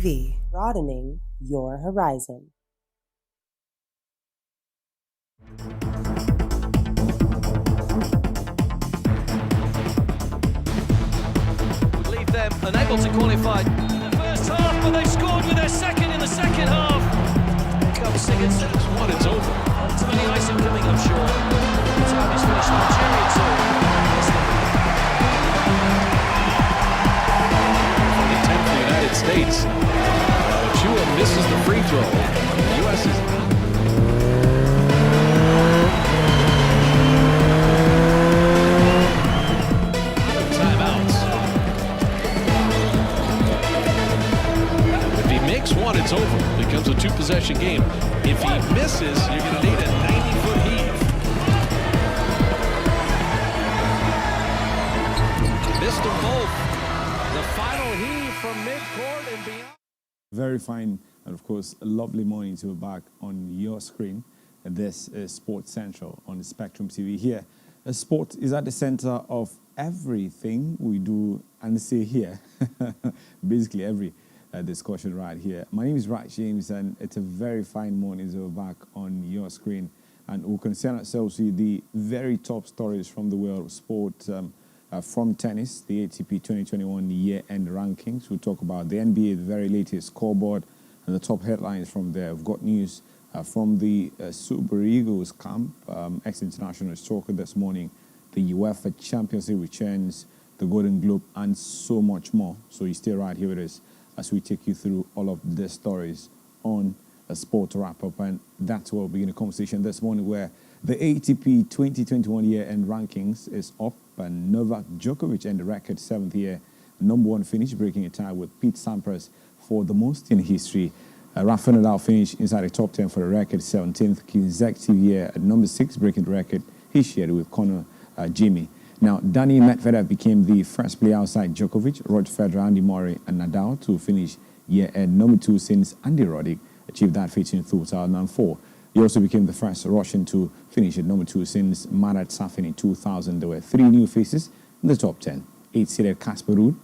SpectrumTV, broadening your horizon. Would leave them unable to qualify in the first half, but they scored with their second in the second half. Here comes Sigurdsson. One, it's over. Tony Ison coming up short. The time is finished. Nigeria 2. 10 for the United States. Chua misses the free throw. The U.S. is one, it's over. It becomes a two-possession game. If he misses, you're going to need a 90-foot heave. Missed them both. The final heave from mid-court and beyond. Very fine and, of course, a lovely morning to be back on your screen. This is Sports Central on Spectrum TV. Here, sport is at the center of everything we do and say here. Basically, every discussion right here. My name is Bright James, and it's a very fine morning to be back on your screen. And we'll concern ourselves with the very top stories from the world of sport, from tennis, the ATP 2021 year-end rankings. We'll talk about the NBA, the very latest scoreboard, and the top headlines from there. We've got news from the Super Eagles camp. Ex-international is talking this morning. The UEFA Champions League returns, the Golden Globe, and so much more. So you stay right here with us as we take you through all of the stories on a sport wrap-up. And that's where we'll begin the conversation this morning, where the ATP 2021 year-end rankings is up, and Novak Djokovic ended the record 7th year #1 finish, breaking a tie with Pete Sampras for the most in history. Rafa Nadal finished inside the top 10 for the record 17th consecutive year at #6, breaking the record he shared with Conor Jimmy. Now, Daniil Medvedev became the first player outside Djokovic, Roger Federer, Andy Murray, and Nadal to finish year at #2 since Andy Roddick achieved that feat in 2004. He also became the first Russian to finish at #2 since Marat Safin in 2000. There were 3 new faces in the top 10. 8-seeded Casper Ruud,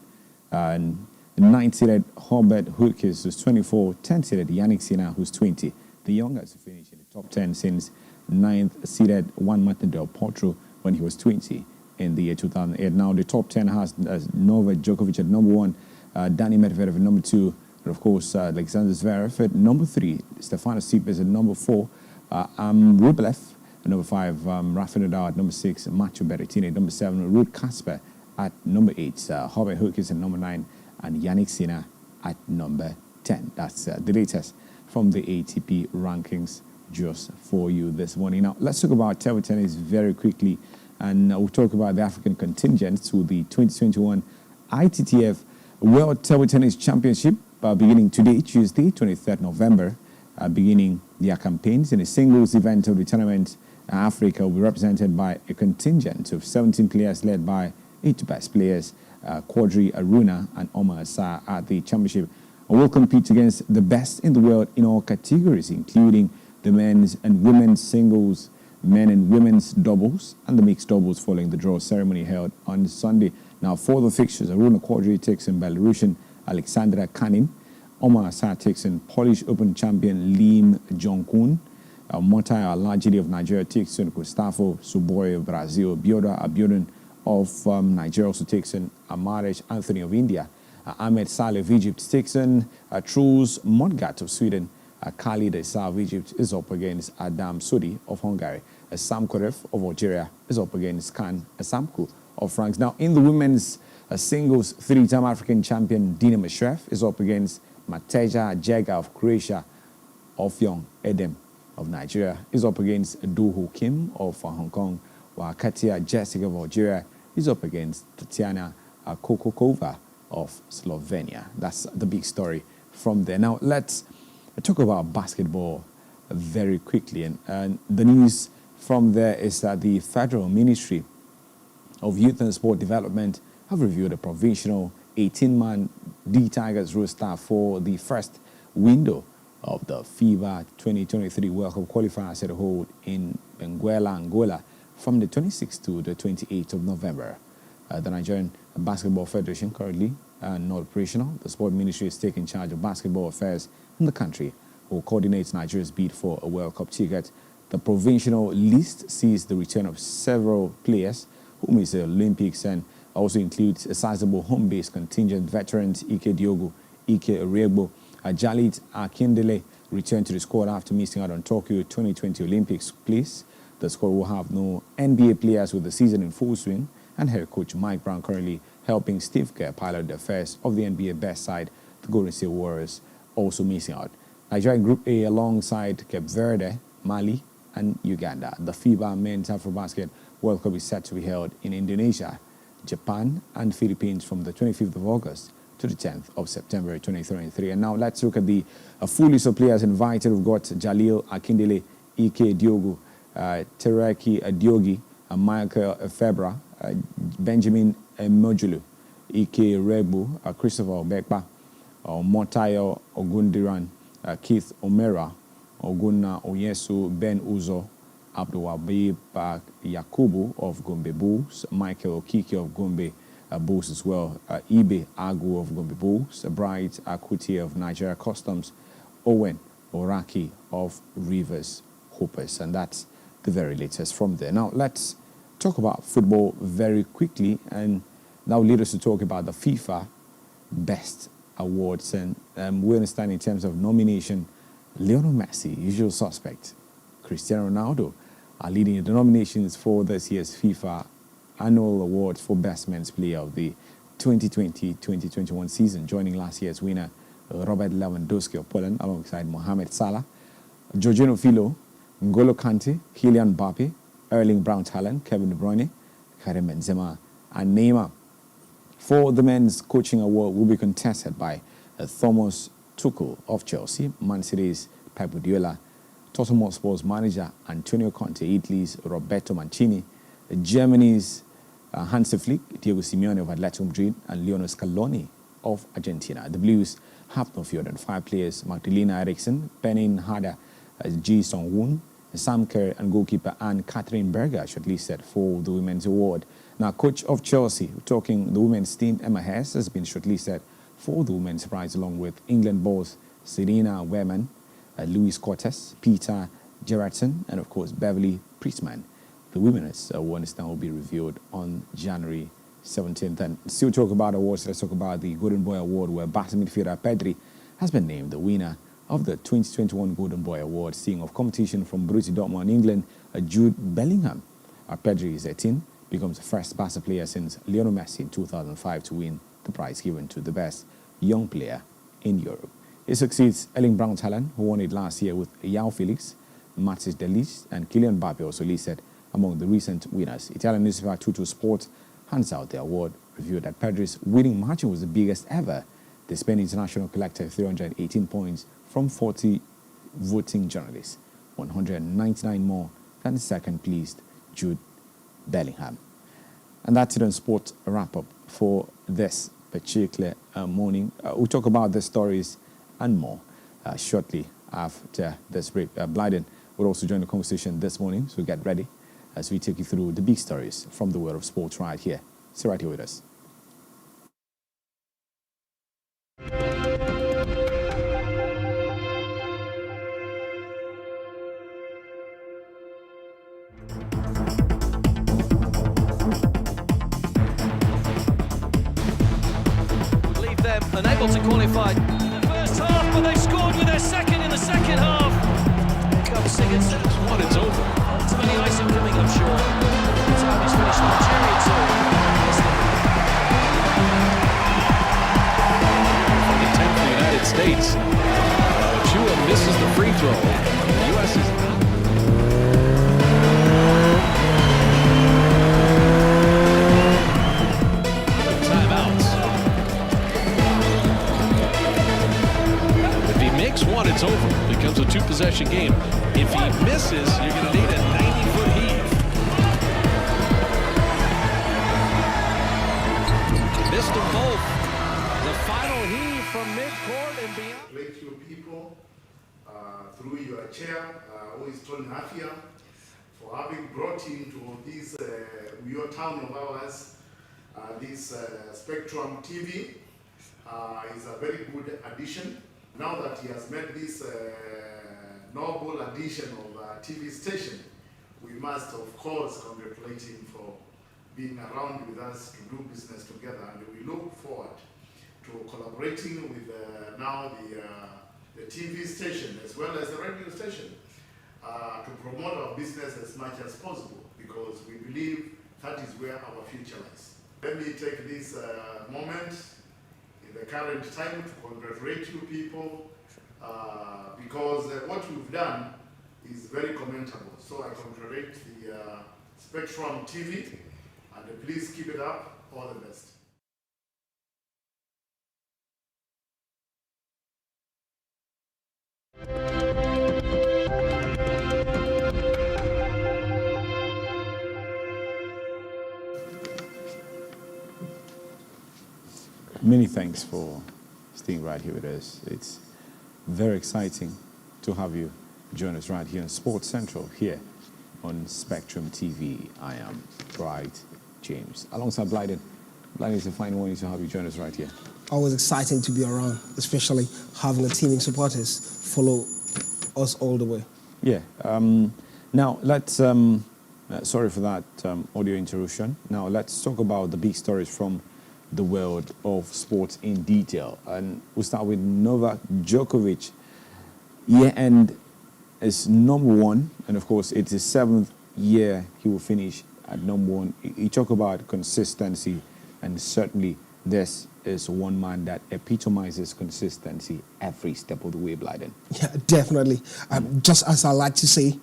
and 9-seeded Hubert Hurkacz, who's 24, 10-seeded Yannick Sinner, who's 20. The youngest to finish in the top 10 since 9th-seeded Juan Martín del Potro when he was 20. In the year 2008. Now, the top 10 has Novak Djokovic at #1, Daniil Medvedev at #2, and of course, Alexander Zverev at #3, Stefanos Tsitsipas at #4, Rublev at #5, Rafa Nadal at #6, Matteo Berrettini at #7, Ruud Kasper at #8, Hubert Hurkacz at #9, and Yannick Sinner at #10. That's the latest from the ATP rankings just for you this morning. Now, let's talk about table tennis very quickly. And we'll talk about the African contingent to the 2021 ITTF World Table Tennis Championship beginning today, Tuesday, 23rd November, beginning their campaigns. In a singles event of the tournament, Africa will be represented by a contingent of 17 players led by 8 best players, Quadri Aruna and Omar Assar at the championship. And will compete against the best in the world in all categories, including the men's and women's singles, men and women's doubles, and the mixed doubles following the draw ceremony held on Sunday. Now, for the fixtures, Aruna Quadri takes in Belarusian Alexandra Kanin. Omar Assar takes in Polish Open champion Lim Jong-kun. Motai Alajidi of Nigeria takes in Gustavo Suboy of Brazil. Bioda Abiodun of Nigeria also takes in Amaresh Anthony of India. Ahmed Saleh of Egypt takes in Truls Modgat of Sweden. Khalid Issa of Egypt is up against Adam Sudi of Hungary. Sam Korev of Algeria is up against Kan Asamku of France. Now, in the women's singles, 3-time African champion Dina Mashreff is up against Mateja Jega of Croatia. Young Edem of Nigeria is up against Doho Kim of Hong Kong, while Katia Jessica of Algeria is up against Tatiana Kokokova of Slovenia. That's the big story from there. Now, let's talk about basketball very quickly. And the news from there is that the Federal Ministry of Youth and Sport Development have reviewed a provisional 18-man D Tigers roster for the first window of the FIBA 2023 World Cup qualifiers set to hold in Benguela, Angola from the 26th to the 28th of November. The Nigerian Basketball Federation currently not operational. The Sport Ministry is taking charge of basketball affairs in the country, who coordinates Nigeria's bid for a World Cup ticket. The provincial list sees the return of several players who missed the Olympics and also includes a sizable home-based contingent veterans Ike Diogo, Ike Oriegbo, Jalit Akindele returned to the squad after missing out on Tokyo 2020 Olympics place. The squad will have no NBA players with the season in full swing, and head coach Mike Brown currently helping Steve Kerr pilot the affairs of the NBA best side, the Golden State Warriors, also missing out. Nigeria Group A alongside Cape Verde, Mali, and Uganda. The FIBA Men's Afrobasket World Cup is set to be held in Indonesia, Japan, and Philippines from the 25th of August to the 10th of September 2023. And now let's look at the full list of players invited. We've got Jalil Akindele, Ike Diogo, Tereki Adiogi, Michael Febra, Benjamin Mojulu, Ike Rebu, Christopher Bekpa, Motayo Ogundiran, Keith Omera, Oguna Oyesu, Ben Uzo, Abdulwabib Yakubu of Gombe Bulls, Michael Okiki of Gombe Bulls as well, Ibe Agu of Gombe Bulls, Bright Akuti of Nigeria Customs, Owen Oraki of Rivers Hoopers. And that's the very latest from there. Now let's talk about football very quickly, and now lead us to talk about the FIFA Best Awards. And we understand in terms of nomination, Lionel Messi, usual suspect, Cristiano Ronaldo are leading the nominations for this year's FIFA Annual Awards for Best Men's Player of the 2020-2021 season, joining last year's winner Robert Lewandowski of Poland alongside Mohamed Salah, Jorginho Filo, N'Golo Kante, Kylian Mbappe, Erling Braut Haaland, Kevin De Bruyne, Karim Benzema, and Neymar. For the men's coaching award will be contested by Thomas Tuchel of Chelsea, Man City's Pep Guardiola, Tottenham Hotspur's manager Antonio Conte, Italy's Roberto Mancini, Germany's Hansi Flick, Diego Simeone of Atletico Madrid, and Lionel Scaloni of Argentina. The Blues have no fewer than 5 players: Magdalena Eriksson, Penin Hada, Ji Song-woon, Sam Kerr, and goalkeeper Anne Catherine Berger shortlisted for the Women's Award. Now, coach of Chelsea, talking the women's team, Emma Hess, has been shortlisted for the Women's Prize along with England boss Serena Wehrman, Luis Cortes, Peter Gerardson, and of course Beverly Priestman. The winners, we understand, will be revealed on January 17th. And still talk about awards, let's talk about the Golden Boy Award, where Barca midfielder Pedri has been named the winner of the 2021 Golden Boy Award, seeing of competition from Borussia Dortmund, England, Jude Bellingham. Pedri is 18, becomes the first Barca player since Lionel Messi in 2005 to win the prize given to the best young player in Europe. He succeeds Erling Braut Haaland, who won it last year, with João Felix, Mathis de Ligt, and Kylian Mbappe also listed among the recent winners. Italian newspaper Tutto Sport hands out the award, reviewed that Pedri's winning margin was the biggest ever. The Spain international collected 318 points from 40 voting journalists, 199 more than the second pleased Jude Bellingham. And that's it on Sport wrap-up for this particular morning. We'll talk about the stories and more shortly after this break. Bluyden will also join the conversation this morning, so get ready as we take you through the big stories from the world of sports right here. Stay right here with us. Leave them unable to qualify in the first half, but they scored with their second in the second half. Here comes Sigurdsson. It's 1, it's over. Tiny icing coming up short. The time is finished. Nigeria 2. From the 10th, the United States. Chua misses the free throw. The U.S. is not. Timeouts. If he makes one, it's over. It becomes a 2-possession game. If he misses, you're going to need a 90-foot heave. Missed them both. The final heave from midcourt and beyond. Grateful people through your chair, who is Tony Hafia, for having brought into this your town of ours, this SpectrumTV. is a very good addition. Now that he has made this noble addition of a TV station, we must of course congratulate him for being around with us to do business together, and we look forward to collaborating with now the TV station as well as the radio station to promote our business as much as possible, because we believe that is where our future lies. Let me take this moment in the current time to congratulate you people, because what you've done is very commendable. So I congratulate the SpectrumTV, and please keep it up. All the best. Many thanks for staying right here with us. It's very exciting to have you join us right here on Sports Central here on Spectrum TV. I am Bright James alongside Bluyden. Bluyden, it's a fine morning to have you join us right here. Always exciting to be around, especially having the teaming supporters follow us all the way. Yeah. Now let's. Sorry for that audio interruption. Now let's talk about the big stories from the world of sports in detail, and we'll start with Novak Djokovic. Year-end is number one, and of course it's his 7th year he will finish at number one. You talk about consistency, and certainly this is one man that epitomizes consistency every step of the way, Bluyden. Yeah, definitely. Just as I like to say,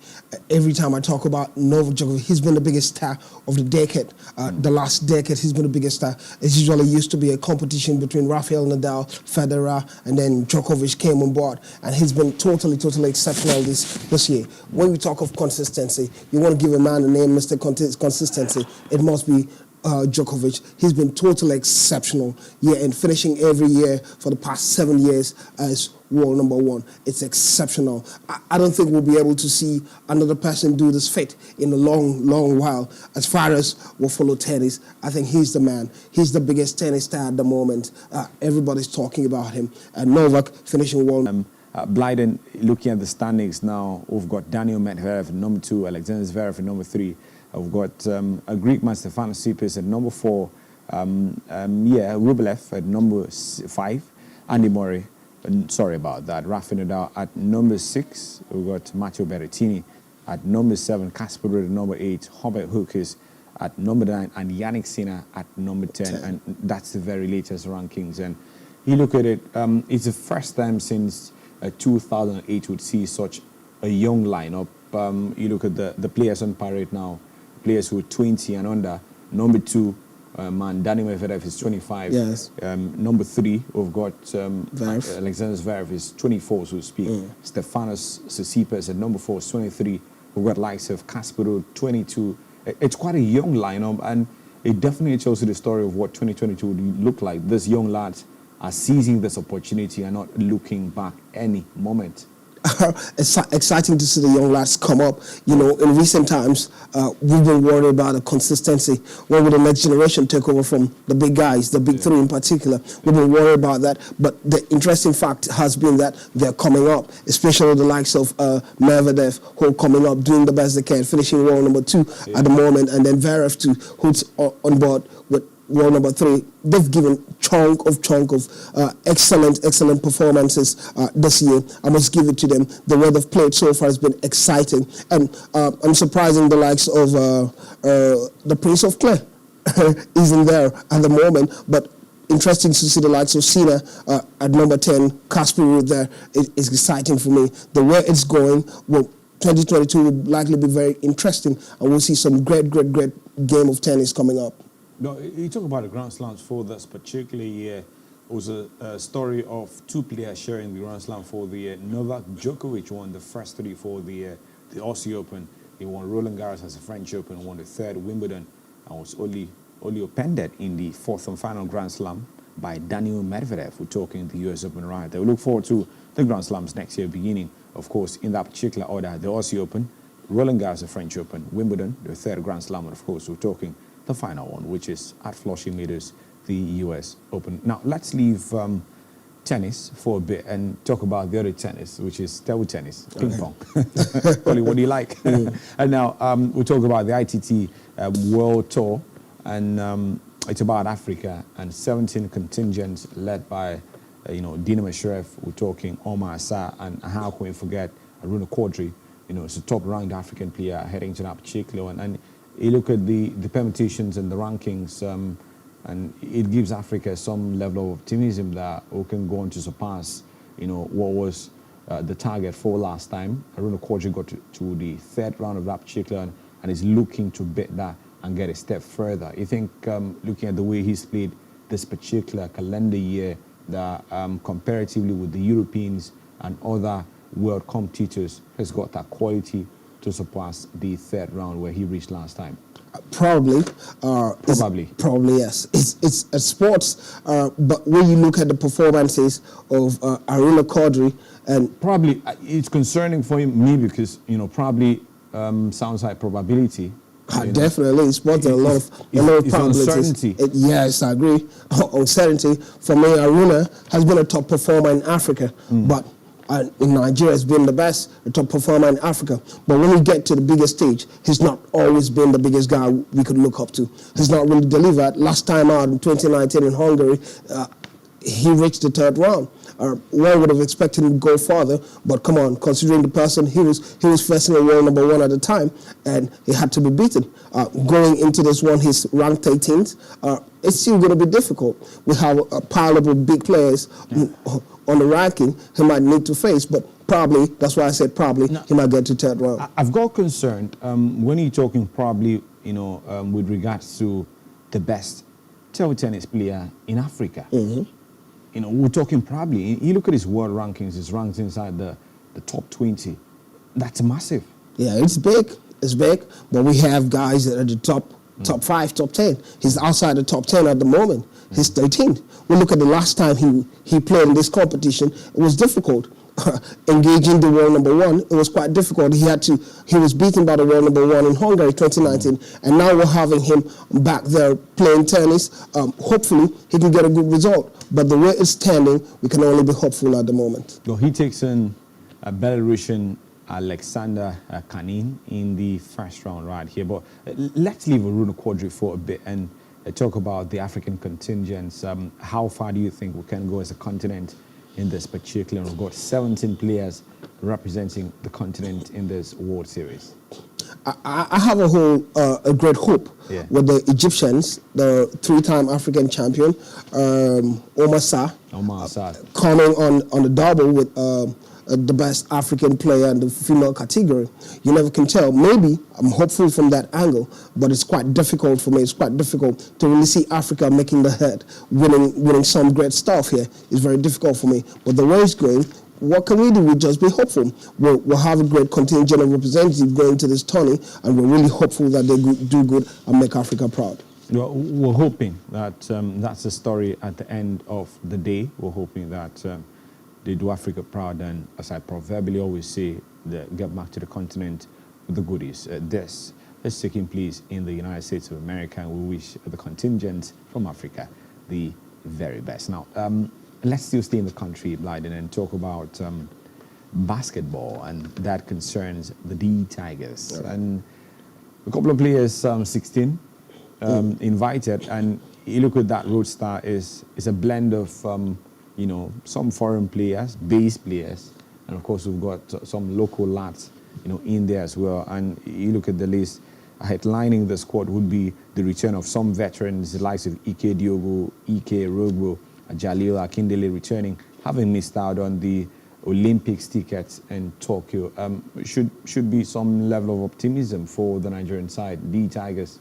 every time I talk about Novak Djokovic, he's been the biggest star of the decade. The last decade, he's been the biggest star. It usually used to be a competition between Rafael Nadal, Federer, and then Djokovic came on board. And he's been totally exceptional this year. When we talk of consistency, you want to give a man a name, Mr. Consistency, it must be Djokovic. He's been totally exceptional, and finishing every year for the past 7 years as world number one. It's exceptional. I don't think we'll be able to see another person do this feat in a long while. As far as we'll follow tennis, I think he's the man. He's the biggest tennis star at the moment. Everybody's talking about him. Novak finishing world. Bluyden, looking at the standings now, we've got Daniel Medvedev at number 2, Alexander Zverev at number 3. We've got a Greek man, Stefanos Tsitsipas, at number 4. Rublev at number 5. Andy Murray, sorry about that. Rafa Nadal at number 6. We've got Matteo Berrettini at number 7. Casper Ruud at number 8. Hubert Hurkacz at number 9. And Yannick Sinner at number 10. And that's the very latest rankings. And you look at it, it's the first time since 2008 would see such a young lineup. You look at the players on parade now. Players who are 20 and under. Number 2, Daniel Medvedev is 25. Yes. Number 3, we've got Alexander Zverev is 24, so to speak. Stefanos Tsitsipas at number 4 is 23. We've got likes of Casper Ruud, 22. It's quite a young lineup, and it definitely tells you the story of what 2022 would look like. These young lads are seizing this opportunity and not looking back any moment. It's exciting to see the young lads come up. You know, in recent times, we've been worried about the consistency. When will the next generation take over from the big guys, the big three in particular? We've been worried about that. But the interesting fact has been that they're coming up, especially the likes of Medvedev, who are coming up, doing the best they can, finishing world number 2 at the moment, and then Zverev too, who's on board with world number 3. They've given chunk of excellent performances this year. I must give it to them. The way they've played so far has been exciting, and I'm surprising the likes of the Prince of Clay isn't there at the moment, but interesting to see the likes of Sinner at number 10, Casper Ruud there. It's exciting for me. The way it's going, well, 2022 will likely be very interesting, and we'll see some great game of tennis coming up. No, you talk about the Grand Slams for this particular year. It was a story of 2 players sharing the Grand Slam for the year. Novak Djokovic won the first 3 for the Aussie Open. He won Roland Garros as a French Open, won the 3rd Wimbledon, and was only appended in the 4th and final Grand Slam by Daniel Medvedev, we're talking the US Open right there. We look forward to the Grand Slams next year, beginning, of course, in that particular order, the Aussie Open, Roland Garros, the French Open, Wimbledon, the 3rd Grand Slam, and of course, we're talking the final one, which is at Flushing Meadows the US Open. Now, let's leave tennis for a bit and talk about the other tennis, which is table tennis, ping pong. Ollie, what do you like? And now we'll talk about the ITT World Tour, and it's about Africa and 17 contingents led by, Dina Mashref. We're talking Omar Assar, and how can we forget Aruna Quadri? It's a top-ranked African player heading to that particular one. And you look at the permutations and the rankings, and it gives Africa some level of optimism that we can go on to surpass, what was the target for last time. Aruna Quadri got to the third round of that particular one and is looking to beat that and get a step further. You think, looking at the way he's played this particular calendar year, that comparatively with the Europeans and other world competitors, has got that quality to surpass the third round where he reached last time? Probably. Probably, yes. It's a sports, but when you look at the performances of Aruna Quadri, and probably it's concerning for me because probably sounds like probability. Definitely, sports are a lot of probabilities. Uncertainty. Yes, I agree. Uncertainty. For me, Aruna has been a top performer in Africa, but in Nigeria has been the top performer in Africa. But when we get to the biggest stage, he's not always been the biggest guy we could look up to. He's not really delivered. Last time out in 2019 in Hungary, he reached the third round. One would have expected him to go farther, but come on, considering the person he was facing a world number one at the time, and he had to be beaten. Going into this one, he's ranked 18th. It's still going to be difficult. We have a pile of big players on the ranking he might need to face, but probably, that's why I said probably, he might get to third round. I've got concerned when you're talking probably, with regards to the best table tennis player in Africa. We're talking probably, you look at his world rankings, he's ranked inside the top 20. That's massive. Yeah, it's big, but we have guys that are the top 5, top 10. He's outside the top 10 at the moment. He's 13th. We look at the last time he played in this competition, it was difficult. Engaging the world number one, it was quite difficult. He was beaten by the world number one in Hungary 2019, and now we're having him back there playing tennis. Hopefully, he can get a good result. But the way it's standing, we can only be hopeful at the moment. Well, he takes in Belarusian Alexander Kanin in the first round right here. But let's leave Aruna Quadri for a bit and talk about the African contingents. How far do you think we can go as a continent in this particular? We've got 17 players representing the continent in this World Series. I have a great hope with the Egyptians, the 3-time African champion, Omar Assar, coming on the double with the best African player in the female category. You never can tell. Maybe I'm hopeful from that angle, but it's quite difficult for me. It's quite difficult to really see Africa making the head, winning some great stuff here. It's very difficult for me. But the way it's going, what can we do? We just be hopeful. We'll have a great contingent of representatives going to this tourney, and we're really hopeful that they do good and make Africa proud. Well, we're hoping that that's the story at the end of the day. We're hoping that they do Africa proud, and as I proverbially always say, they get back to the continent with the goodies. This is taking place in the United States of America, and we wish the contingent from Africa the very best. Now, let's still stay in the country, Bluyden, and talk about basketball, and that concerns the D Tigers. And a couple of players, 16, invited, and you look at that roster is a blend of some foreign players, base players, and of course we've got some local lads, in there as well. And you look at the list, headlining the squad would be the return of some veterans, the likes of Ike Diogo, Ike Rogbo, Jalil Akindele returning, having missed out on the Olympics tickets in Tokyo. Should be some level of optimism for the Nigerian side, the Tigers.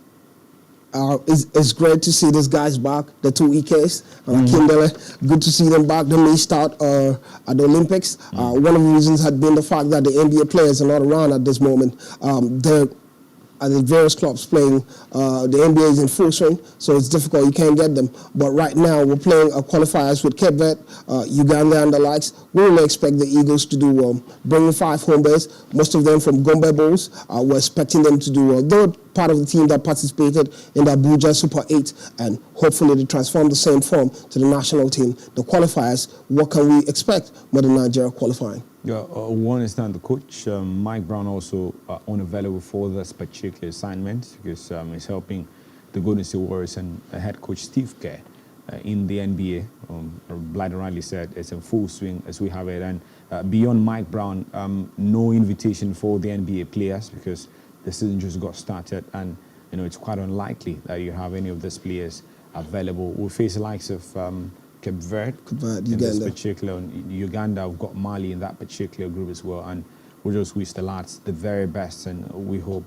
It's great to see these guys back, the two EKs, Akindele. Good to see them back. They missed out at the Olympics. One of the reasons had been the fact that the NBA players are not around at this moment. They're at the various clubs playing. The NBA is in full swing, so it's difficult. You can't get them. But right now, we're playing qualifiers with Cape Verde, Uganda, and the likes. We really expect the Eagles to do well. Bringing 5 home base, most of them from Gombe Bulls. We're expecting them to do well. Though part of the team that participated in the Abuja Super 8, and hopefully they transform the same form to the national team. The qualifiers, what can we expect with the Nigeria qualifying? Yeah, we understand the coach, Mike Brown, also unavailable for this particular assignment because he's helping the Golden State Warriors and head coach Steve Kerr in the NBA. Bluyden rightly said it's in full swing as we have it. And beyond Mike Brown, no invitation for the NBA players because the season just got started, and it's quite unlikely that you have any of these players available. We'll face the likes of Cape Verde in this particular. Uganda, we've got Mali in that particular group as well, and we'll just wish the lads the very best, and we hope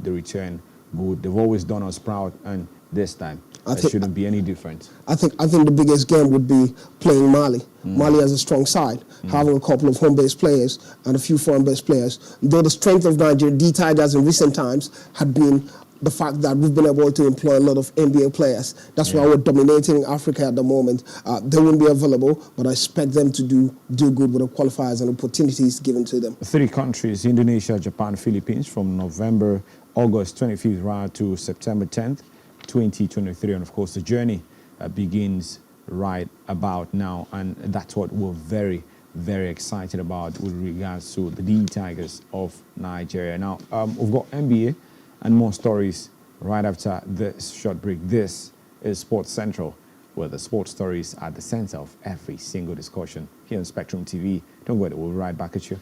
they return good. They've always done us proud, and this time it shouldn't be any different. I think the biggest game would be playing Mali. Mali has a strong side, having a couple of home-based players and a few foreign-based players. Though the strength of Nigeria, the Tigers in recent times, had been the fact that we've been able to employ a lot of NBA players. That's why we're dominating Africa at the moment. They won't be available, but I expect them to do good with the qualifiers and opportunities given to them. 3 countries, Indonesia, Japan, Philippines, from August 25th right to September 10th, 2023. And of course, the journey begins right about now. And that's what we're very, very excited about with regards to the Tigers of Nigeria. Now, we've got NBA and more stories right after this short break. This is Sports Central, where the sports stories are at the center of every single discussion here on Spectrum TV. Don't worry, we'll be right back at you.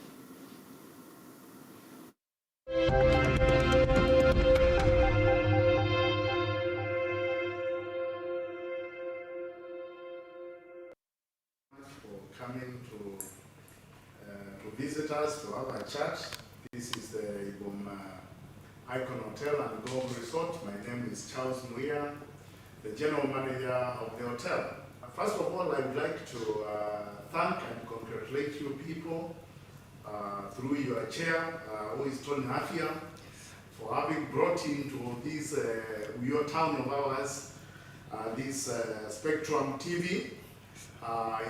For coming to visit us, to have a chat. This is the Icon Hotel and Golf Resort. My name is Charles Muia, the General Manager of the hotel. First of all, I would like to thank and congratulate you people through your chair, who is Tony Hafia, for having brought into this your town of ours, this SpectrumTV.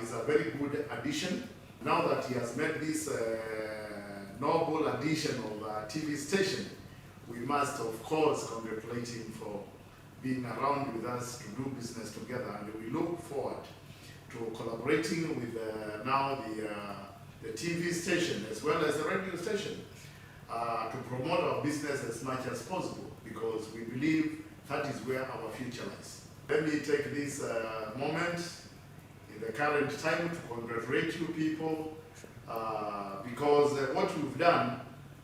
Is a very good addition. Now that he has made this noble addition of a TV station, we must, of course, congratulate him for being around with us to do business together, and we look forward to collaborating with now the TV station as well as the radio station to promote our business as much as possible, because we believe that is where our future lies. Let me take this moment in the current time to congratulate you people because what you've done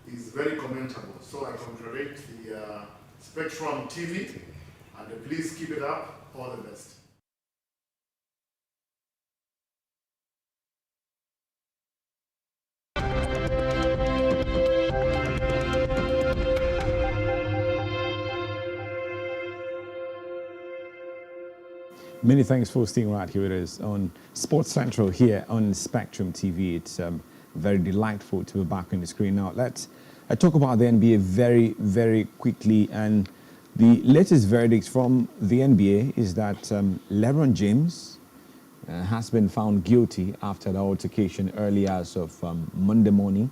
is very commendable. So I congratulate the SpectrumTV, and please keep it up. All the best. Many thanks for staying right here with us on Sports Central here on Spectrum TV. It's very delightful to be back on the screen. Now, let's talk about the NBA very, very quickly. And the latest verdict from the NBA is that LeBron James has been found guilty after the altercation early hours of Monday morning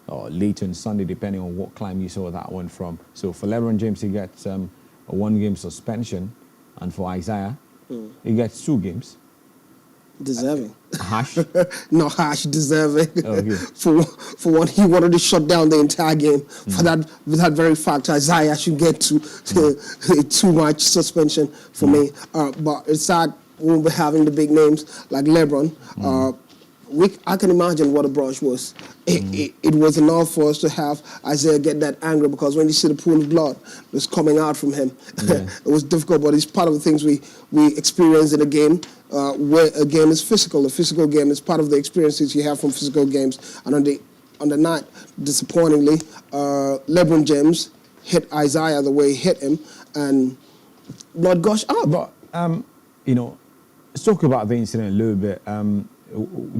or late on Sunday, depending on what clime you saw that one from. So for LeBron James, he gets a 1-game suspension, and for Isaiah, he gets 2 games. Deserving. Harsh? No, harsh, deserving. Okay. For one, he wanted to shut down the entire game. For that very fact, Isaiah should get too much suspension for me. But it's sad we won't be having the big names like LeBron. I can imagine what a brush was. It was enough for us to have Isaiah get that angry, because when you see the pool of blood was coming out from him, it was difficult, but it's part of the things we experience in a game, where a game is physical. A physical game is part of the experiences you have from physical games. And on the night, disappointingly, LeBron James hit Isaiah the way he hit him, and blood gushed out. But, let's talk about the incident a little bit.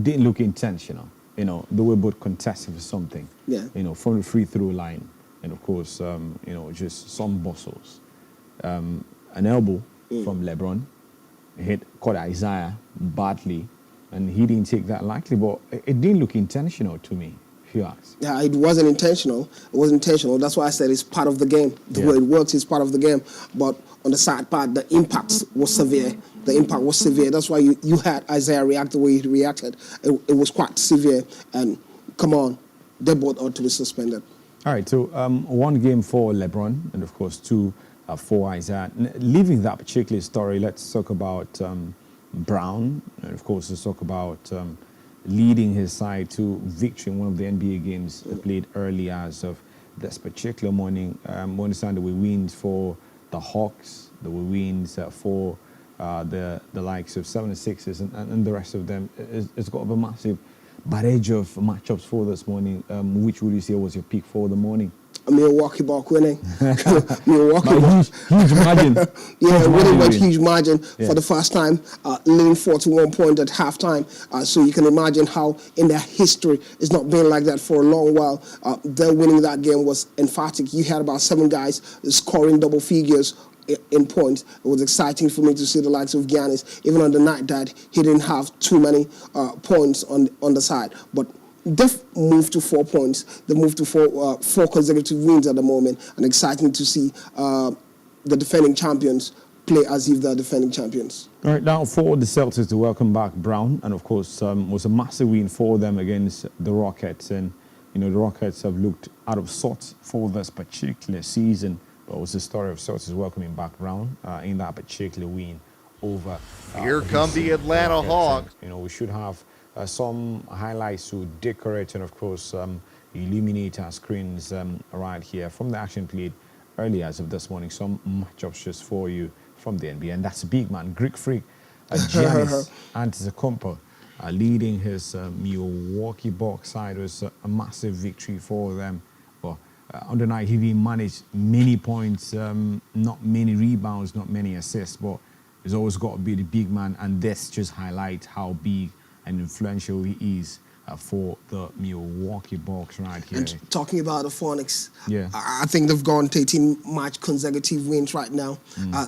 Didn't look intentional. They were both contesting for something. Yeah. From the free throw line, and of course, just some bustles. An elbow from LeBron caught Isaiah badly, and he didn't take that lightly. But it didn't look intentional to me. if you ask. Yeah, it wasn't intentional. It was intentional. That's why I said it's part of the game. The way it works is part of the game. But on the side part, the impact was severe. The impact was severe. That's why you had Isaiah react the way he reacted. It was quite severe. And come on, they both ought to be suspended. All right, so 1 game for LeBron and, of course, 2 for Isaiah. Leaving that particular story, let's talk about Brown. And, of course, let's talk about leading his side to victory in one of the NBA games played early as of this particular morning. We understand there were wins for the Hawks, there were wins for the likes of 76ers and the rest of them. It's got a massive barrage of matchups for this morning. Which would you say was your pick for the morning? Milwaukee Bucks winning. Milwaukee Bucks. Huge margin. Yeah, winning by huge margin for the first time, leading 41 points at halftime. So you can imagine how in their history it's not been like that for a long while. Their winning that game was emphatic. You had about 7 guys scoring double figures in points. It was exciting for me to see the likes of Giannis, even on the night that he didn't have too many points on the side. But they've moved to 4 points. They moved to four consecutive wins at the moment, and exciting to see the defending champions play as if they're defending champions. All right, now for the Celtics to welcome back Brown, and of course was a massive win for them against the Rockets. And you know the Rockets have looked out of sorts for this particular season, but it was the story of Celtics welcoming back Brown in that particular win over. Here come the Atlanta Hawks. You know, we should have some highlights to decorate and, of course, illuminate our screens right here from the action played early as of this morning. Some matchups just for you from the NBA, and that's a big man, Greek freak, Giannis Antetokounmpo, leading his Milwaukee Bucks side. It was a massive victory for them. But on the night, he didn't manage many points, not many rebounds, not many assists, but he's always got to be the big man, and this just highlights how big and influential he is for the Milwaukee Bucks right here. And talking about the Phoenix, yeah, I think they've gone to 18-match consecutive wins right now.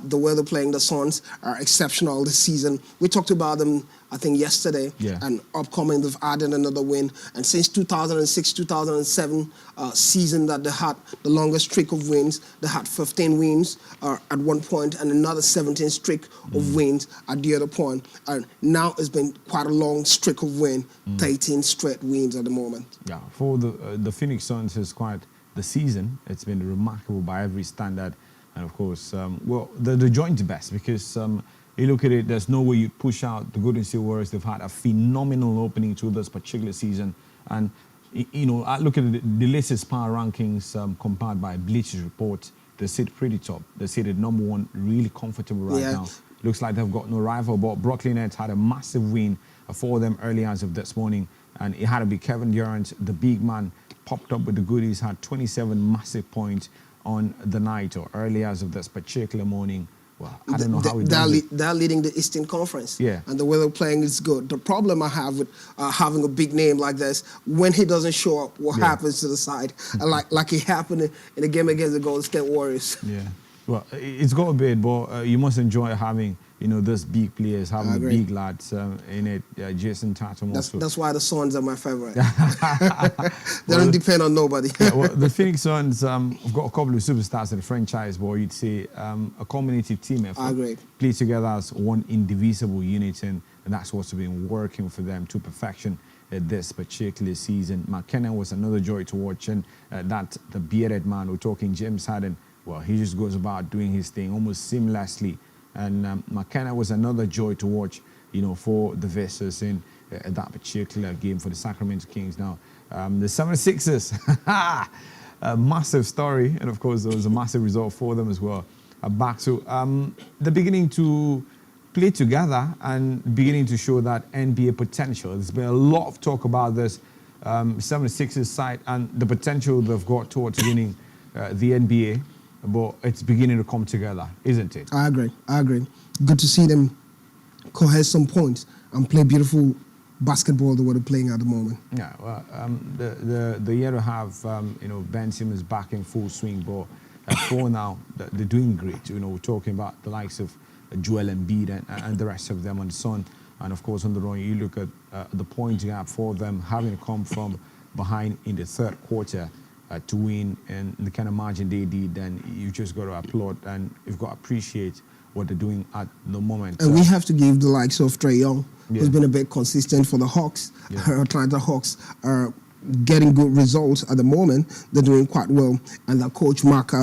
The way they're playing the Suns are exceptional this season. We talked about them, I think, yesterday, and upcoming they've added another win. And since 2006-2007 season that they had the longest streak of wins, they had 15 wins at one point and another 17 streak of wins at the other point. And now it's been quite a long streak of wins, 13 straight wins at the moment. Yeah, for the Phoenix Suns is quite the season. It's been remarkable by every standard. And of course, well, they're joint best because you look at it, there's no way you push out the Golden State Warriors. They've had a phenomenal opening to this particular season. And, you know, I look at the latest power rankings compiled by Bleacher's Report. They sit pretty top. They sit at number 1, really comfortable right now. Looks like they've got no rival, but Brooklyn Nets had a massive win for them early as of this morning. And it had to be Kevin Durant, the big man, popped up with the goodies, had 27 massive points on the night or early as of this particular morning. Well, I don't know how it does it. They're leading the Eastern Conference. Yeah. And the way they're playing is good. The problem I have with having a big name like this, when he doesn't show up, what happens to the side? like it happened in the game against the Golden State Warriors. Yeah. Well, it's got a bit, but you must enjoy having, you know, those big players, having the big lads in it. Jason Tatum also. That's why the Suns are my favorite. They don't depend on nobody. Well, the Phoenix Suns have got a couple of superstars in the franchise, but you'd say a combinative team effort. I agree. Play together as one indivisible unit, and that's what's been working for them to perfection this particular season. McKenna was another joy to watch, and that the bearded man, we're talking James Harden, well, he just goes about doing his thing almost seamlessly. And McKenna was another joy to watch, you know, for the Vessels in that particular game for the Sacramento Kings. Now, the 76ers, a massive story. And, of course, there was a massive result for them as well. Back to they're beginning to play together and beginning to show that NBA potential. There's been a lot of talk about this 76ers side and the potential they've got towards winning the NBA. But it's beginning to come together, isn't it? I agree. Good to see them cohere some points and play beautiful basketball the way they're playing at the moment. Yeah, well, the year to have, you know, Ben Simmons back in full swing, but for now, they're doing great. You know, we're talking about the likes of Joel Embiid and the rest of them on the Sun. And, of course, on the run, you look at the point gap for them, having come from behind in the third quarter to win, and the kind of margin they did, then you just got to applaud, and you've got to appreciate what they're doing at the moment. And we have to give the likes of Trey Young, Yeah. who's been a bit consistent for the Hawks. Yeah. Atlanta Hawks are getting good results at the moment. They're doing quite well. And the coach, Mark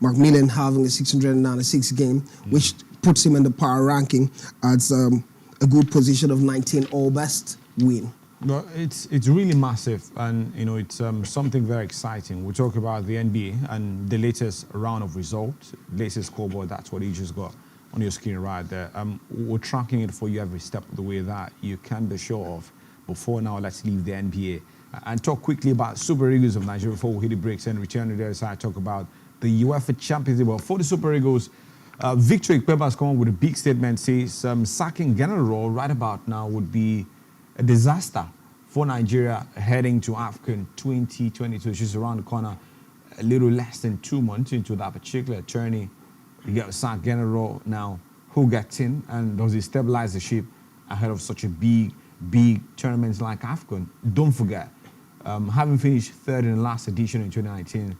Millen, having a 696 game, which puts him in the power ranking as a good position of 19 all-best win. No, it's really massive, and you know it's something very exciting. We talk about the NBA and the latest round of results, latest scoreboard. That's what you just got on your screen right there. We're tracking it for you every step of the way that you can be sure of. Before now, let's leave the NBA and talk quickly about Super Eagles of Nigeria before we hit the breaks and return to the other side. Talk about the UEFA Champions League. Well, for the Super Eagles, Victor Ikpeba has come up with a big statement. Says sacking General right about now would be a disaster for Nigeria heading to AFCON 2022, which is around the corner, a little less than 2 months into that particular journey. You get sack General now. Who gets in, and does he stabilize the ship ahead of such a big tournaments like AFCON? Don't forget, having finished third in the last edition in 2019,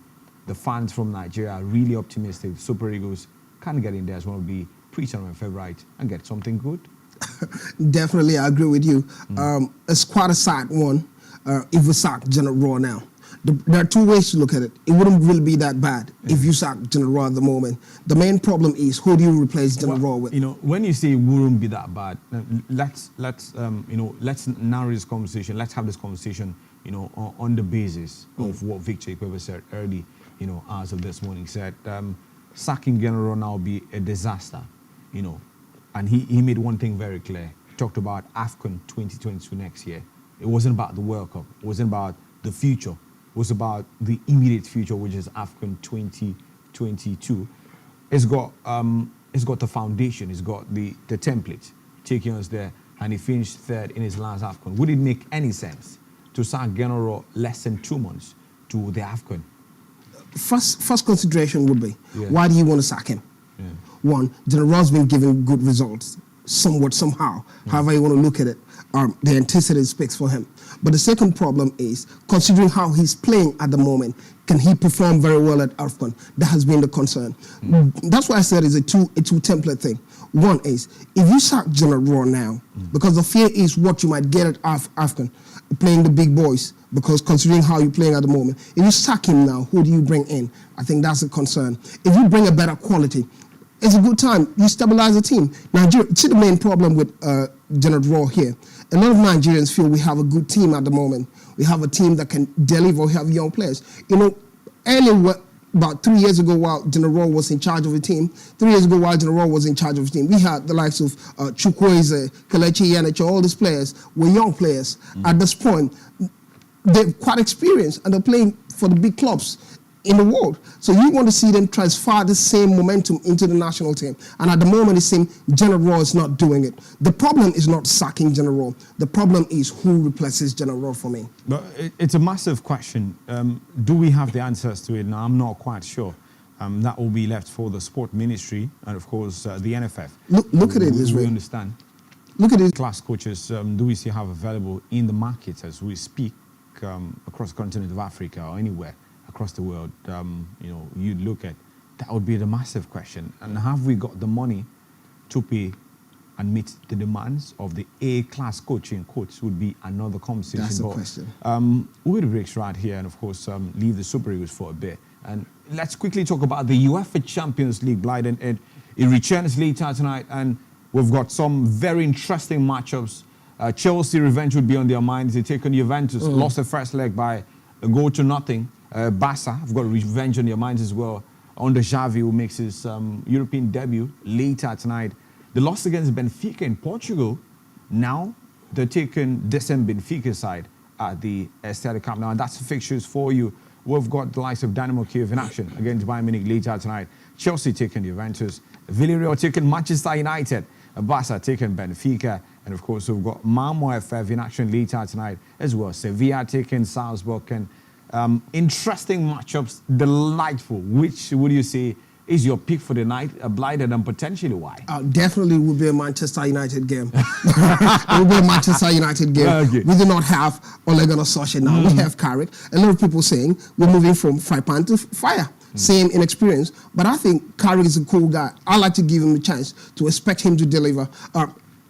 the fans from Nigeria are really optimistic. Super Eagles can get in there as one of the pre-tournament favorites and get something good. Definitely, I agree with you. It's quite a sad one if we sack General now. There are two ways to look at it. It wouldn't really be that bad if you sack General at the moment. The main problem is, who do you replace General with? You know, when you say it wouldn't be that bad, let's narrow this conversation. Let's have this conversation, you know, on the basis of what Victor Ikpeba said early, you know, as of this morning. He said sacking General now will be a disaster, you know. And he made one thing very clear. He talked about AFCON 2022 next year. It wasn't about the World Cup. It wasn't about the future. It was about the immediate future, which is AFCON 2022. It's got the foundation. It's got the template taking us there. And he finished third in his last AFCON. Would it make any sense to sack General less than 2 months to the AFCON? First consideration would be, why do you want to sack him? Yeah. One, General's been giving good results, somewhat, somehow. However you want to look at it, the intensity speaks for him. But the second problem is, considering how he's playing at the moment, can he perform very well at AFCON? That has been the concern. That's why I said it's a two template thing. One is, if you sack General now, because the fear is what you might get at AFCON, playing the big boys, because considering how you're playing at the moment, if you sack him now, who do you bring in? I think that's a concern. If you bring a better quality, it's a good time. You stabilize the team. Nigeria, see the main problem with General here. A lot of Nigerians feel we have a good team at the moment. We have a team that can deliver. We have young players. You know, earlier, about 3 years ago, while General was in charge of the team, we had the likes of Chukwueze, Kelechi Iheanacho, all these players were young players. At this point, they're quite experienced and they're playing for the big clubs in the world. So you want to see them transfer the same momentum into the national team. And at the moment, it seems General is not doing it. The problem is not sacking General. The problem is who replaces General for me. But it's a massive question. Do we have the answers to it? Now, I'm not quite sure. That will be left for the sport ministry and, of course, the NFF. Look at it this way. We understand. Look at it. Class coaches, do we still have available in the market as we speak across the continent of Africa or anywhere across the world? You know, you'd look at, that would be the massive question. And have we got the money to pay and meet the demands of the A-class coaching coach would be another conversation. That's the question. We'll breaks right here and, of course, leave the Super Eagles for a bit. And let's quickly talk about the UEFA Champions League, Bluyden. It returns later tonight, and we've got some very interesting matchups. Chelsea revenge would be on their minds. They take on Juventus, lost the first leg by a goal to nothing. Barca have got revenge on their minds as well. Under Xavi, who makes his European debut later tonight. The loss against Benfica in Portugal. Now they're taking the same Benfica side at the Estadio Camp Nou, and that's the fixtures for you. We've got the likes of Dynamo Kiev in action against Bayern Munich later tonight. Chelsea taking Juventus. Villarreal taking Manchester United. Barca taking Benfica. And of course, we've got Malmo FF in action later tonight as well. Sevilla taking Salzburg. And interesting matchups, delightful. Which would you say is your pick for the night, Bluyden, and potentially why? Definitely will be a Manchester United game. It will be a Manchester United game. Okay. We do not have Ole Gunnar Solskjaer now. We have Carrick. A lot of people saying we're moving from fry pan to fire. Same inexperience. But I think Carrick is a cool guy. I like to give him a chance to expect him to deliver.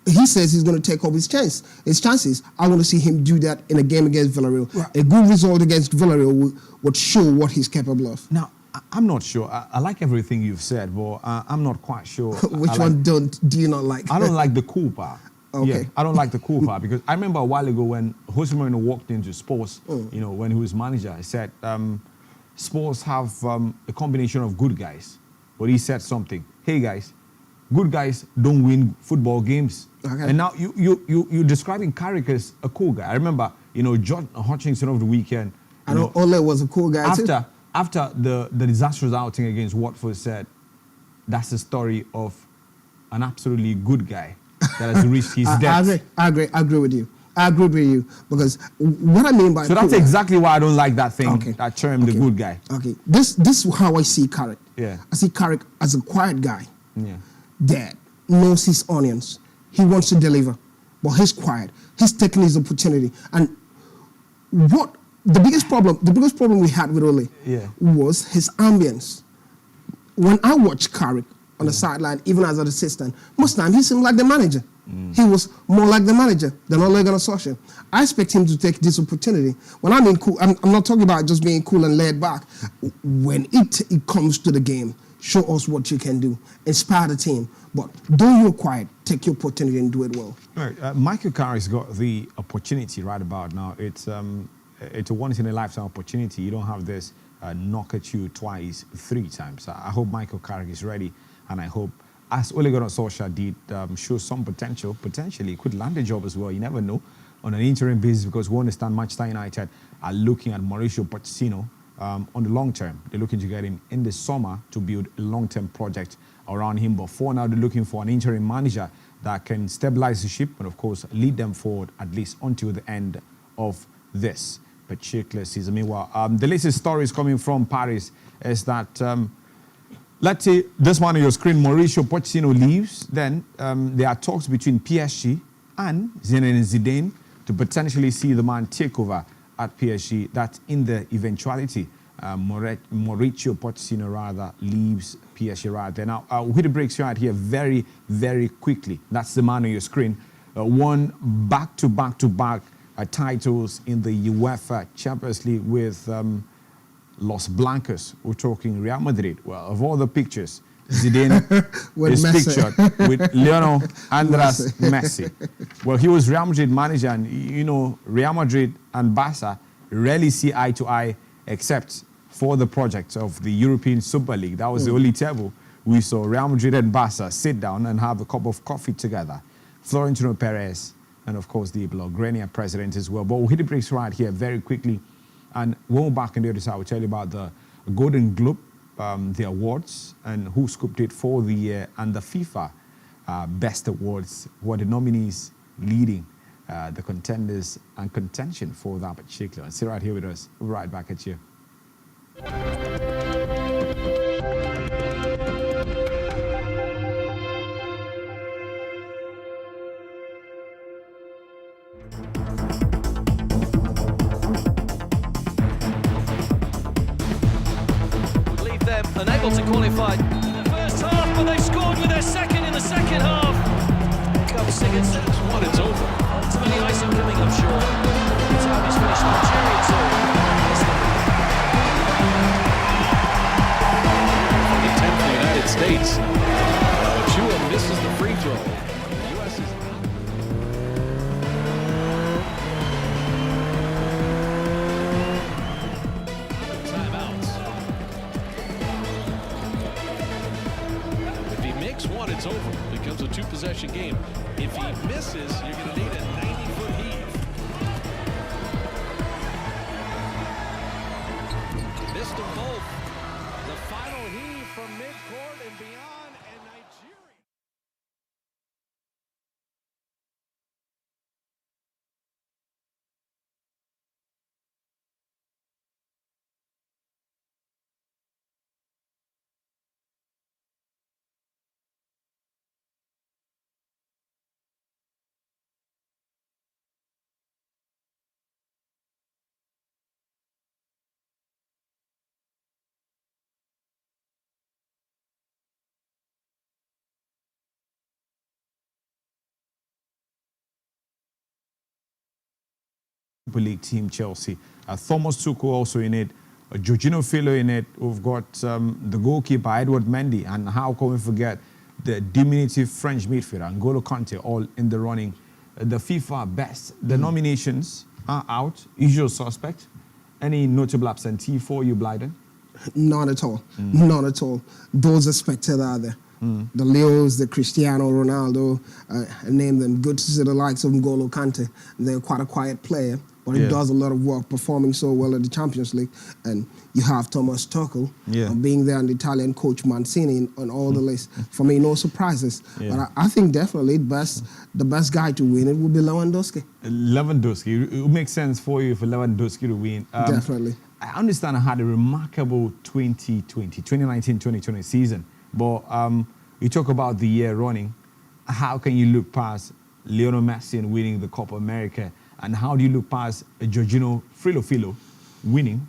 He says he's going to take up his chances. I want to see him do that in a game against Villarreal. Right. A good result against Villarreal would show what he's capable of. Now, I'm not sure. I like everything you've said, but I'm not quite sure. Which one do you not like? I don't like the cool part. Okay. Yeah, I don't like the cool part because I remember a while ago when Jose Mourinho walked into Spurs, you know, when he was manager, he said, Spurs have a combination of good guys. But he said something. Hey, guys, good guys don't win football games. Okay. And now you're describing Carrick as a cool guy. I remember, you know, John Hutchinson over the weekend. I know Ole was a cool guy too. After the disastrous outing against Watford, said that's the story of an absolutely good guy that has reached his death. I agree with you. I agree with you because what I mean by so that's exactly why I don't like that thing, that term, the good guy. Okay, this is how I see Carrick. Yeah, I see Carrick as a quiet guy. Yeah, that knows his onions. He wants to deliver, but he's quiet. He's taking his opportunity. And what the biggest problem we had with Ole was his ambience. When I watch Carrick on the sideline, even as an assistant, most times he seemed like the manager. He was more like the manager than Ole Gunnar Solskjaer. I expect him to take this opportunity. When I mean cool, I'm not talking about just being cool and laid back. When it comes to the game, show us what you can do. Inspire the team. But though you're quiet, take your opportunity and do it well. Right. Michael Carrick's got the opportunity right about now. It's a once-in-a-lifetime opportunity. You don't have this knock at you twice, 3 times. I hope Michael Carrick is ready, and I hope, as Ole Gunnar Solskjaer did, show some potential. Potentially, he could land a job as well. You never know on an interim basis because we understand Manchester United are looking at Mauricio Pochettino on the long term. They're looking to get him in the summer to build a long-term project around him. But for now, they're looking for an interim manager that can stabilize the ship and, of course, lead them forward at least until the end of this particular season. Meanwhile, the latest story is coming from Paris is that, let's say this one on your screen, Mauricio Pochettino leaves, then there are talks between PSG and Zinedine Zidane to potentially see the man take over at PSG. That in the eventuality, Mauricio Pochettino rather leaves PSG right there. Now, with the breaks right here very, very quickly. That's the man on your screen. Won back-to-back titles in the UEFA Champions League with Los Blancos. We're talking Real Madrid. Well, of all the pictures, Zidane is pictured with Lionel Andres Messi. Well, he was Real Madrid manager, and you know, Real Madrid and Barca rarely see eye to eye except for the project of the European Super League. That was the only table we saw Real Madrid and Barca sit down and have a cup of coffee together. Florentino Perez and, of course, the Blaugrana president as well. But we'll hit the breaks right here very quickly. And when we're back on the other side, we'll tell you about the Golden Globe, the awards, and who scooped it for the year, and the FIFA Best Awards, who are the nominees leading the contenders and contention for that particular. Stay right here with us. We'll be right back at you. Unable to qualify in the first half, but they scored with their second in the second half. Comes Sigurdsson, that's what it's over. Tony Ison coming up short. It's how he's finished Nigeria too. From the 10th for the United States. Chua misses the free throw. The U.S. is one, it's over. It becomes a 2-possession game. If he misses, you're going to need a 90-foot heave. Missed them both. The final heave from midcourt and beyond. Europa League team, Chelsea. Thomas Tuchel also in it. Jorginho Filho in it. We've got the goalkeeper, Edouard Mendy. And how can we forget the diminutive French midfielder, N'Golo Kante, all in the running. The FIFA best. The nominations are out. Usual suspect. Any notable absentee for you, Bluyden? None at all. None at all. Those expected are there. The Leos, the Cristiano Ronaldo, I name them. Good to see the likes of N'Golo Kante. They're quite a quiet player, but he does a lot of work, performing so well at the Champions League. And you have Thomas Tuchel being there, and the Italian coach Mancini on all the list. For me, no surprises. But I think definitely the best guy to win it would be Lewandowski. Lewandowski. It would make sense for you for Lewandowski to win. Definitely. I understand I had a remarkable 2019-2020 season. But you talk about the year running. How can you look past Lionel Messi and winning the Copa America? And how do you look past Jorginho Filho winning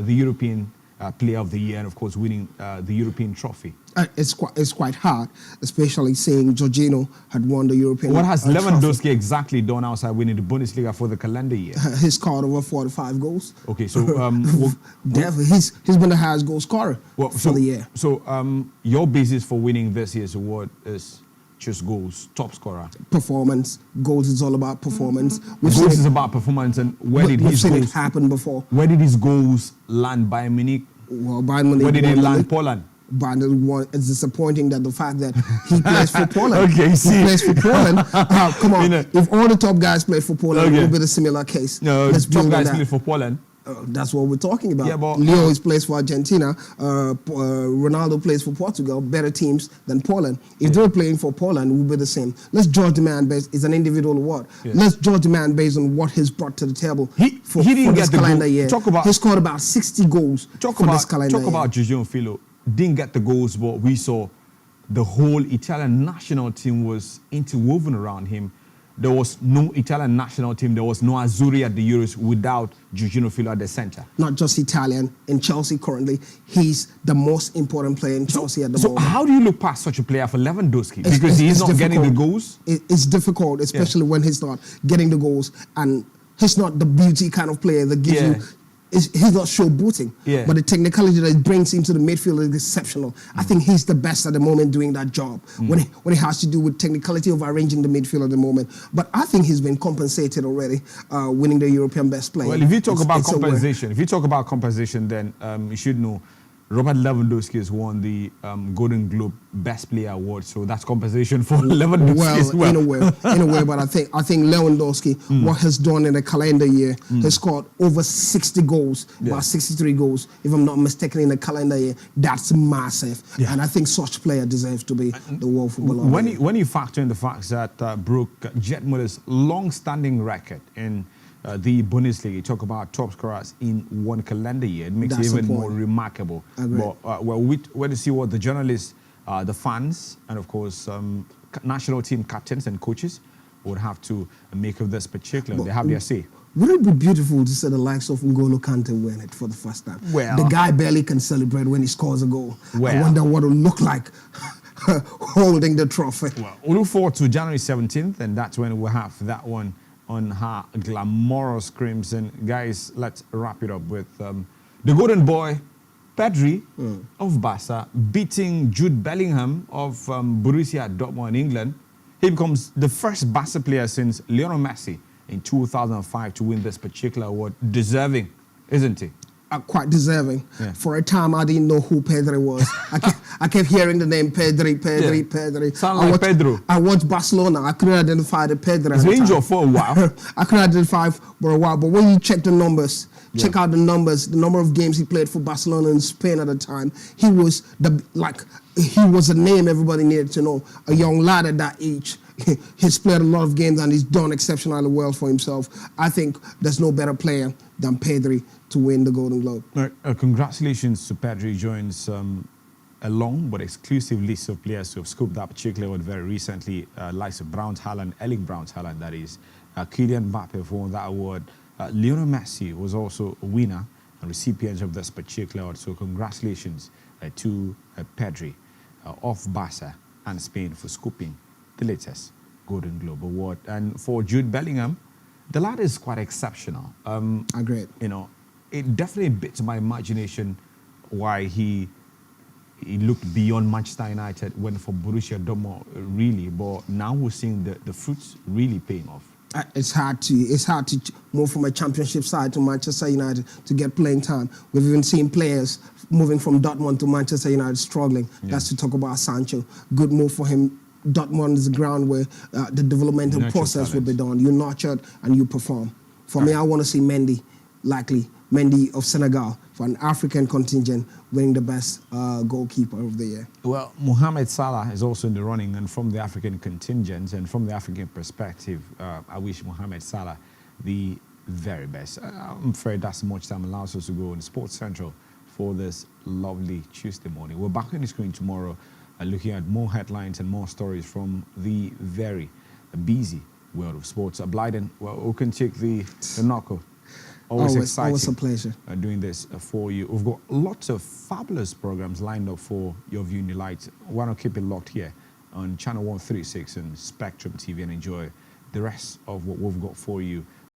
the European Player of the Year and, of course, winning the European trophy? It's quite hard, especially seeing Jorginho had won the European What has Lewandowski trophy. exactly done outside winning the Bundesliga for the calendar year? He scored over 45 goals. Okay, so... Definitely, he's been the highest goal scorer for the year. So your basis for winning this year's award is just goals, top scorer. Performance. Goals is all about performance. Goals is about performance, and where did his goals... it happen before. Where did his goals land? Bayern Munich? Well, Bayern Munich... Where did he land? Poland? Bayern, it's disappointing that the fact that he plays for Poland. Okay, see. He plays for Poland. Come on, if all the top guys played for Poland, it would be a similar case. No, top guys play for Poland. That's what we're talking about. Yeah, but, Leo plays for Argentina. Ronaldo plays for Portugal. Better teams than Poland. If they were playing for Poland, it would be the same. Let's judge the man based. It's an individual award. Let's judge the man based on what he's brought to the table for this calendar year. He scored about 60 goals for this calendar year. Talk about Jorginho Filho. Didn't get the goals, but we saw the whole Italian national team was interwoven around him. There was no Italian national team. There was no Azzurri at the Euros without Jorginho Filho at the center. Not just Italian. In Chelsea currently, he's the most important player in Chelsea at the moment. So how do you look past such a player for Lewandowski? Because he's not getting the goals? It's difficult, especially when he's not getting the goals. And he's not the beauty kind of player that gives you... He's not showbooting, but the technicality that he brings into the midfield is exceptional. I think he's the best at the moment doing that job when it has to do with technicality of arranging the midfield at the moment. But I think he's been compensated already, winning the European Best Player. Well, if you talk about compensation, then you should know Robert Lewandowski has won the Golden Globe Best Player Award, so that's compensation for Lewandowski as well. In a way, but I think Lewandowski, what he's done in the calendar year, has scored over 60 goals, about 63 goals, if I'm not mistaken, in the calendar year. That's massive, and I think such player deserves to be the World Footballer. When you factor in the fact that broke Gerd Muller's long-standing record in the Bundesliga, you talk about top scorers in one calendar year. It makes it even more remarkable. But we're to see what the journalists, the fans, and of course national team captains and coaches would have to make of this particular. They have their say. Wouldn't it be beautiful to see the likes of N'Golo Kante win it for the first time? Well, the guy barely can celebrate when he scores a goal. Well, I wonder what it will look like holding the trophy. Well, we'll look forward to January 17th, and that's when we'll have that one on her glamorous crimson. Guys, let's wrap it up with the golden boy, Pedri of Barca, beating Jude Bellingham of Borussia Dortmund in England. He becomes the first Barca player since Lionel Messi in 2005 to win this particular award. Deserving, isn't he? Quite deserving. For a time, I didn't know who Pedri was. I kept hearing the name Pedri. Sound like Pedro. I watched Barcelona. I couldn't identify the Pedri. He's been injured for a while. I couldn't identify for a while. But when you check the numbers, check out the numbers, the number of games he played for Barcelona in Spain at the time, he was a name everybody needed to know. A young lad at that age. He's played a lot of games and he's done exceptionally well for himself. I think there's no better player than Pedri to win the Golden Globe. Congratulations to Pedri. He joins a long but exclusive list of players who have scooped that particular award very recently. Likes of Braut Haaland, Erling Braut Haaland, that is. Kylian Mbappe for won that award. Lionel Messi was also a winner and recipient of this particular award. So congratulations to Pedri of Barca and Spain for scooping the latest Golden Globe Award. And for Jude Bellingham, The lad is quite exceptional. Agreed. You know, it definitely bit to my imagination why he looked beyond Manchester United, went for Borussia Dortmund, really. But now we're seeing the fruits really paying off. It's hard to move from a championship side to Manchester United to get playing time. We've even seen players moving from Dortmund to Manchester United struggling. Yeah. That's to talk about Sancho. Good move for him. Dortmund is the ground where the developmental Nurture process will be talent. done. You nurtured and you perform. For me, I want to see Mendy of Senegal, for an African contingent, winning the best goalkeeper of the year. Well, Mohamed Salah is also in the running, and from the African contingent and from the African perspective, I wish Mohamed Salah the very best. I'm afraid that's much time allows us to go on Sports Central for this lovely Tuesday morning. We're back on the screen tomorrow looking at more headlines and more stories from the very busy world of sports. Bluyden, well, we can take the knuckle. Always exciting. Always a pleasure. Doing this for you. We've got lots of fabulous programs lined up for your viewing delight. Why not keep it locked here on channel 136 and Spectrum TV and enjoy the rest of what we've got for you